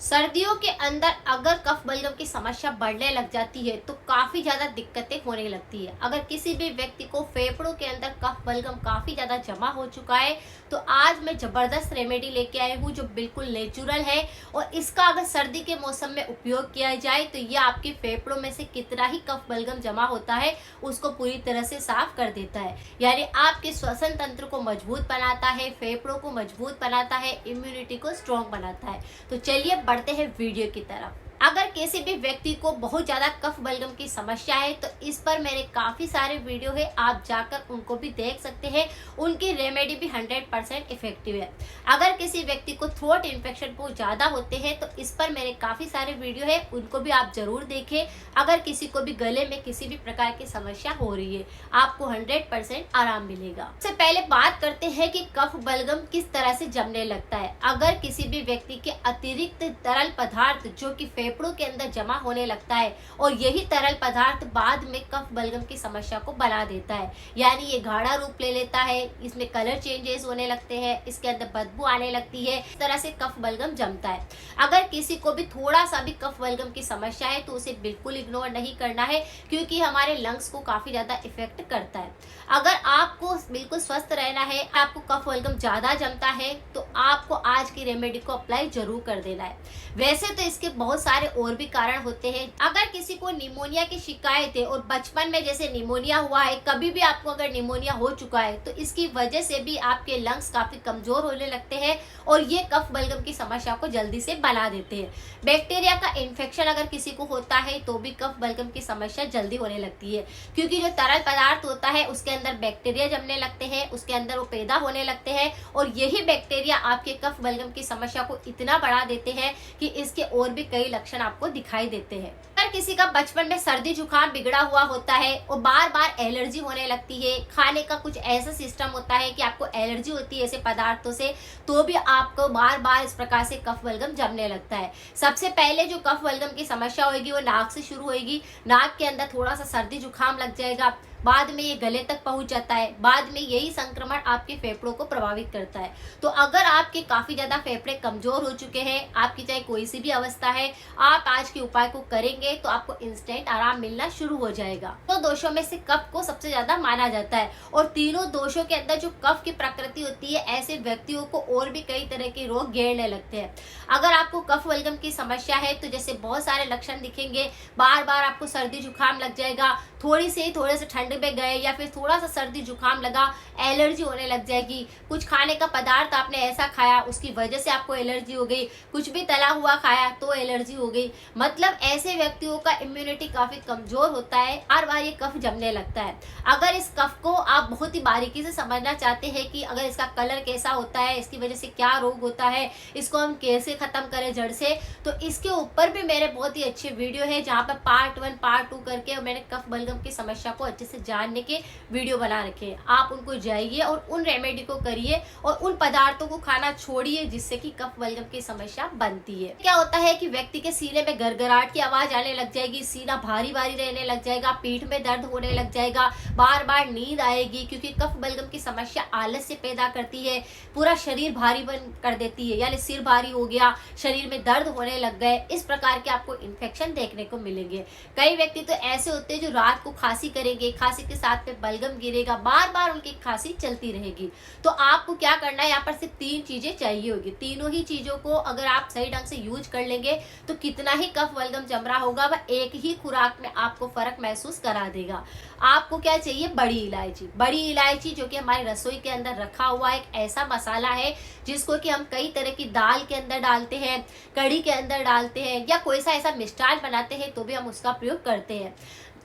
सर्दियों के अंदर अगर कफ बलगम की समस्या बढ़ने लग जाती है तो काफी ज्यादा दिक्कतें होने लगती है। अगर किसी भी व्यक्ति को फेफड़ों के अंदर कफ बलगम काफी ज्यादा जमा हो चुका है तो आज मैं जबरदस्त रेमेडी लेके आई हूँ जो बिल्कुल नेचुरल है और इसका अगर सर्दी के मौसम में उपयोग किया जाए तो ये आपके फेफड़ों में से कितना ही कफ बलगम जमा होता है उसको पूरी तरह से साफ कर देता है। यानी आपके श्वसन तंत्र को मजबूत बनाता है, फेफड़ों को मजबूत बनाता है, इम्यूनिटी को स्ट्रॉन्ग बनाता है। तो चलिए बढ़ते हैं वीडियो की तरफ। अगर किसी भी व्यक्ति को बहुत ज्यादा कफ बलगम की समस्या है तो इस पर मेरे काफी सारे वीडियो है, आप जाकर उनको भी देख सकते हैं। उनकी रेमेडी भी 100% इफेक्टिव है। अगर किसी व्यक्ति को थ्रोट इन्फेक्शन बहुत ज्यादा होते हैं तो इस पर मेरे काफी सारे वीडियो है, उनको भी आप जरूर देखें। अगर किसी को भी गले में किसी भी प्रकार की समस्या हो रही है आपको 100% आराम मिलेगा। सबसे पहले बात करते हैं कि कफ बलगम किस तरह से जमने लगता है। अगर किसी भी व्यक्ति के अतिरिक्त तरल पदार्थ जो कि फेफड़ों के अंदर जमा होने लगता है और यही तरल पदार्थ बाद में कफ बलगम की समस्या को बढ़ा देता है, यानी ये गाढ़ा रूप ले लेता है, इसमें कलर चेंजेस होने लगते हैं, इसके अंदर बदबू आने लगती है, इस तरह से कफ बलगम जमता है। अगर किसी को भी थोड़ा सा भी कफ बलगम की समस्या है तो उसे बिल्कुल इग्नोर नहीं करना है क्योंकि हमारे लंग्स को काफी ज्यादा इफेक्ट करता है। अगर आपको बिल्कुल स्वस्थ रहना है, आपको कफ बलगम ज्यादा जमता है तो आपको आज की रेमेडी को अप्लाई जरूर कर देना है। वैसे तो इसके बहुत सारे और भी कारण होते हैं। अगर किसी को निमोनिया की शिकायत है और बचपन में जैसे निमोनिया हुआ है, कभी भी आपको अगर निमोनिया हो चुका है तो इसकी वजह से भी आपके लंग्स काफी कमजोर होने लगते हैं और ये कफ बलगम की समस्या को जल्दी से बढ़ा देते हैं। बैक्टीरिया का इन्फेक्शन अगर किसी को होता है तो भी कफ बलगम की समस्या जल्दी होने लगती है क्योंकि जो तरल पदार्थ होता है उसके अंदर बैक्टीरिया जमने लगते हैं, उसके अंदर वो पैदा होने लगते हैं और यही बैक्टीरिया आपके कफ बलगम की समस्या को इतना बढ़ा देते हैं कि इसके और भी कई लक्षण आपको दिखाई देते हैं। अगर किसी का बचपन में सर्दी जुकाम बिगड़ा हुआ होता है और बार बार एलर्जी होने लगती है, खाने का कुछ ऐसा सिस्टम होता है कि आपको एलर्जी होती है ऐसे पदार्थों से, तो भी आपको बार बार इस प्रकार से कफ बलगम जमने लगता है। सबसे पहले जो कफ बलगम की समस्या होगी वो नाक से शुरू होगी। नाक के अंदर थोड़ा सा सर्दी जुकाम लग जाएगा, बाद में ये गले तक पहुंच जाता है, बाद में यही संक्रमण आपके फेफड़ों को प्रभावित करता है। तो अगर आपके काफी ज्यादा फेफड़े कमजोर हो चुके हैं, आपकी चाहे कोई सी भी अवस्था है, आप आज के उपाय को करेंगे तो आपको इंस्टेंट आराम मिलना शुरू हो जाएगा। तो दोषों में से कफ को सबसे ज्यादा माना जाता है और तीनों दोषों के अंदर जो कफ की प्रकृति होती है ऐसे व्यक्तियों को और भी कई तरह के रोग घेरने लगते हैं। अगर आपको कफ बलगम की समस्या है तो जैसे बहुत सारे लक्षण दिखेंगे, बार बार आपको सर्दी जुकाम लग जाएगा, थोड़े से ठंड में गए या फिर थोड़ा सा सर्दी जुकाम लगा एलर्जी होने लग जाएगी, कुछ खाने का पदार्थ आपने ऐसा खाया उसकी वजह से आपको एलर्जी हो गई, कुछ भी तला हुआ खाया तो एलर्जी हो गई। मतलब ऐसे व्यक्तियों का इम्यूनिटी काफी कमजोर होता है, बार बार ये कफ जमने लगता है। अगर इस कफ को आप बहुत ही बारीकी से समझना चाहते हैं कि अगर इसका कलर कैसा होता है, इसकी वजह से क्या रोग होता है, इसको हम कैसे खत्म करें जड़ से, तो इसके ऊपर भी मेरे बहुत ही अच्छे वीडियो है जहाँ पर पार्ट 1 पार्ट 2 करके मैंने कफ बलगम की समस्या को अच्छे से जानने के वीडियो बना रखे हैं। आप उनको जाइए और उन रेमेडी को करिए और उन पदार्थों को खाना छोड़िए जिससे कि कफ बलगम की समस्या बनती है। क्या होता है कि व्यक्ति के सीने में गड़गड़ाहट की आवाज आने लग जाएगी, सीना भारी भारी रहने लग जाएगा, पीठ में दर्द होने लग जाएगा, बार बार नींद आएगी क्योंकि कफ बलगम की समस्या आलस्य पैदा करती है, पूरा शरीर भारी बन कर देती है, यानी सिर भारी हो गया, शरीर में दर्द होने लग गए, इस प्रकार के आपको इन्फेक्शन देखने को मिलेंगे। कई व्यक्ति तो ऐसे होते हैं जो रात को खांसी करेंगे, खांसी के साथ में बलगम गिरेगा, बार बार उनकी खांसी चलती रहेगी। तो आपको क्या करना है, यहाँ पर सिर्फ 3 चीजें चाहिए होगी। तीनों ही चीजों को अगर आप सही ढंग से यूज कर लेंगे तो कितना ही कफ बलगम जम रहा होगा वह एक ही खुराक में आपको फर्क महसूस करा देगा। आपको क्या चाहिए, बड़ी इलायची। बड़ी इलायची जो कि हमारी रसोई के अंदर रखा हुआ एक ऐसा मसाला है जिसको कि हम कई तरह की दाल के अंदर डालते हैं, कढ़ी के अंदर डालते हैं या कोई सा ऐसा मिष्ठान बनाते हैं तो भी हम उसका प्रयोग करते हैं।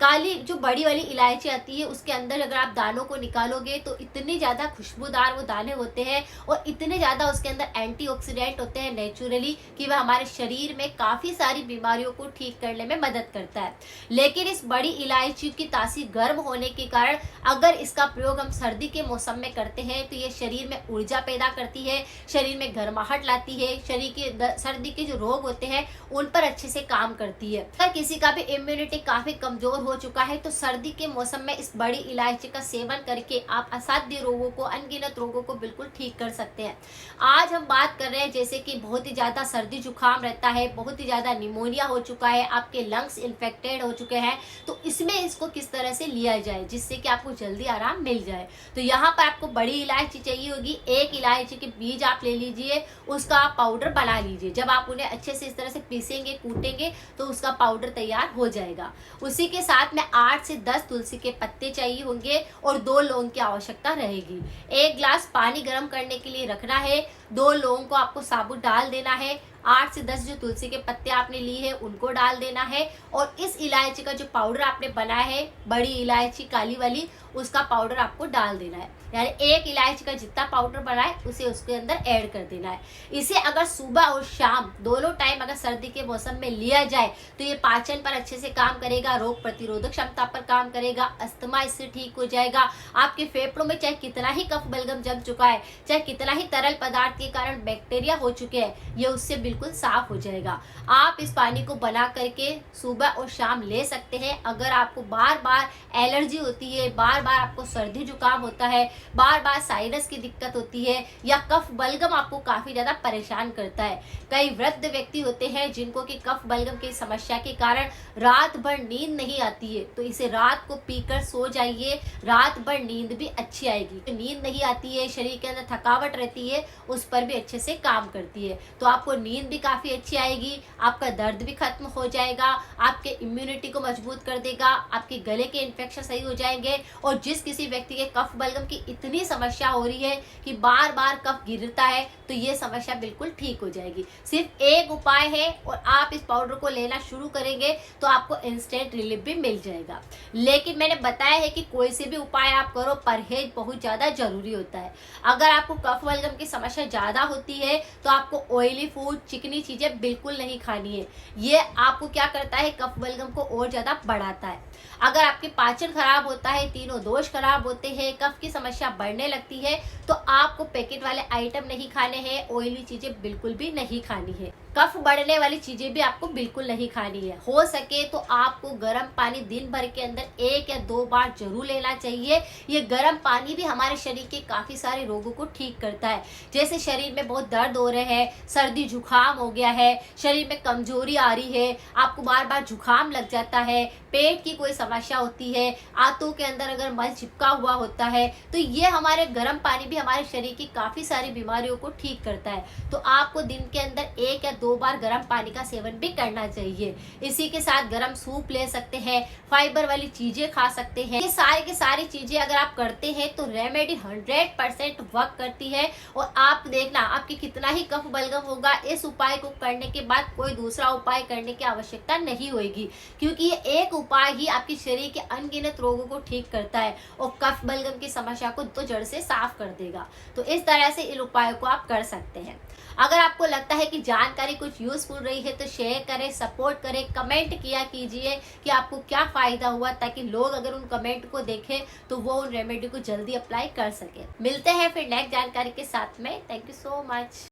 काली जो बड़ी वाली इलायची आती है उसके अंदर अगर आप दानों को निकालोगे तो इतनी ज्यादा खुशबूदार वो दाने होते हैं और इतने ज्यादा उसके अंदर एंटीऑक्सीडेंट होते हैं नेचुरली कि वह हमारे शरीर में काफी सारी बीमारियों को ठीक करने में मदद करता है। लेकिन इस बड़ी इलायची की तासीर गर्म होने के कारण अगर इसका प्रयोग हम सर्दी के मौसम में करते हैं तो ये शरीर में ऊर्जा पैदा करती है, शरीर में गर्माहट लाती है, शरीर के सर्दी के जो रोग होते हैं उन पर अच्छे से काम करती है। अगर किसी का भी इम्यूनिटी काफी कमजोर हो चुका है, तो सर्दी के मौसम में इस बड़ी इलायची का सेवन करके आप असाध्य रोगों को, अनगिनत रोगों को बिल्कुल ठीक कर सकते हैं। आज हम बात कर रहे हैं जैसे कि बहुत ही ज़्यादा सर्दी जुकाम रहता है, बहुत ही ज़्यादा निमोनिया हो चुका है, आपके लंग्स इन्फेक्टेड हो चुके हैं, तो इसमें इसको किस तरह से लिया जाए जिससे कि आपको जल्दी आराम मिल जाए। तो यहाँ पर आपको बड़ी इलायची चाहिए होगी, एक इलायची के बीज आप ले लीजिए, उसका आप पाउडर बना लीजिए। जब आप उन्हें अच्छे से इस तरह से पीसेंगे, कूटेंगे तो उसका पाउडर तैयार हो जाएगा। उसी के साथ में 8 से 10 तुलसी के पत्ते चाहिए होंगे और 2 लौंग की आवश्यकता रहेगी। 1 गिलास पानी गर्म करने के लिए रखना है, 2 लौंग को आपको साबुत डाल देना है, 8 से 10 जो तुलसी के पत्ते आपने लिए हैं उनको डाल देना है, और इस इलायची का जो पाउडर आपने बनाया है, बड़ी इलायची काली वाली, उसका पाउडर आपको डाल देना है। यानी 1 इलायची का जितना पाउडर बना है उसे उसके अंदर ऐड कर देना है। इसे अगर सुबह और शाम दोनों टाइम अगर सर्दी के मौसम में लिया जाए तो ये पाचन पर अच्छे से काम करेगा, रोग प्रतिरोधक क्षमता पर काम करेगा, अस्थमा इससे ठीक हो जाएगा। आपके फेफड़ों में चाहे कितना ही कफ बलगम जम चुका है, चाहे कितना ही तरल पदार्थ के कारण बैक्टीरिया हो चुके हैं, ये उससे बिल्कुल साफ हो जाएगा। आप इस पानी को बना करके सुबह और शाम ले सकते हैं। अगर आपको बार बार एलर्जी होती है, बार बार आपको सर्दी जुकाम होता है, बार बार साइनस की दिक्कत होती है, या कफ बलगम आपको काफी ज्यादा परेशान करता है। कई वृद्ध व्यक्ति होते हैं जिनको कि कफ बलगम की समस्या के कारण रात भर नींद नहीं आती है, तो इसे रात को पीकर सो जाइए, रात भर नींद भी अच्छी आएगी। तो नींद नहीं आती है, शरीर के अंदर थकावट रहती है, उस पर भी अच्छे से काम करती है, तो आपको नींद भी काफी अच्छी आएगी, आपका दर्द भी खत्म हो जाएगा, आपके इम्यूनिटी को मजबूत कर देगा, आपके गले के इन्फेक्शन सही हो जाएंगे। और जिस किसी व्यक्ति के कफ बलगम की इतनी समस्या हो रही है कि बार बार कफ गिरता है, तो ये समस्या बिल्कुल ठीक हो जाएगी। सिर्फ एक उपाय है और आप इस पाउडर को लेना शुरू करेंगे तो आपको इंस्टेंट रिलीफ भी मिल जाएगा। लेकिन मैंने बताया है कि कोई से भी उपाय आप करो, परहेज बहुत ज्यादा जरूरी होता है। अगर आपको कफ बलगम की समस्या ज्यादा होती है तो आपको ऑयली फूड, चिकनी चीजें बिल्कुल नहीं खानी है। ये आपको क्या करता है, कफ बलगम को और ज्यादा बढ़ाता है। अगर आपके पाचन खराब होता है, तीनों दोष खराब होते हैं, कफ की समस्या बढ़ने लगती है, तो आपको पैकेट वाले आइटम नहीं खाने हैं, ऑयली चीजें बिल्कुल भी नहीं खानी है, कफ बढ़ने वाली चीजें भी आपको बिल्कुल नहीं खानी है। हो सके तो आपको गर्म पानी दिन भर के अंदर 1 या 2 बार जरूर लेना चाहिए। ये गर्म पानी भी हमारे शरीर के काफी सारे रोगों को ठीक करता है। जैसे शरीर में बहुत दर्द हो रहे हैं, सर्दी जुकाम हो गया है, शरीर में कमजोरी आ रही है, आपको बार बार जुकाम लग जाता है, पेट की कोई समस्या होती है, आंतों के अंदर अगर मल चिपका हुआ होता है, तो ये हमारे गर्म पानी भी हमारे शरीर की काफी सारी बीमारियों को ठीक करता है। तो आपको दिन के अंदर 1 या 2 बार गर्म पानी का सेवन भी करना चाहिए। इसी के साथ गर्म सूप ले सकते हैं, फाइबर वाली चीजें खा सकते हैं। ये सारे की सारी चीजें अगर आप करते हैं तो रेमेडी 100% वर्क करती है। और आप देखना आपकी कितना ही कफ बलगम होगा, इस उपाय को करने के बाद कोई दूसरा उपाय करने की आवश्यकता नहीं होगी, क्योंकि ये एक उपाय ही आपके शरीर के अनगिनत रोगों को ठीक करता है और कफ बलगम की समस्या को तो जड़ से साफ कर देगा। तो इस तरह से इन उपायों को आप कर सकते हैं। अगर आपको लगता है कि जानकारी कुछ यूजफुल रही है तो शेयर करें, सपोर्ट करें, कमेंट किया कीजिए कि आपको क्या फायदा हुआ, ताकि लोग अगर उन कमेंट को देखें तो वो उन रेमेडी को जल्दी अप्लाई कर सके। मिलते हैं फिर नेक्स्ट जानकारी के साथ में। Thank you so much.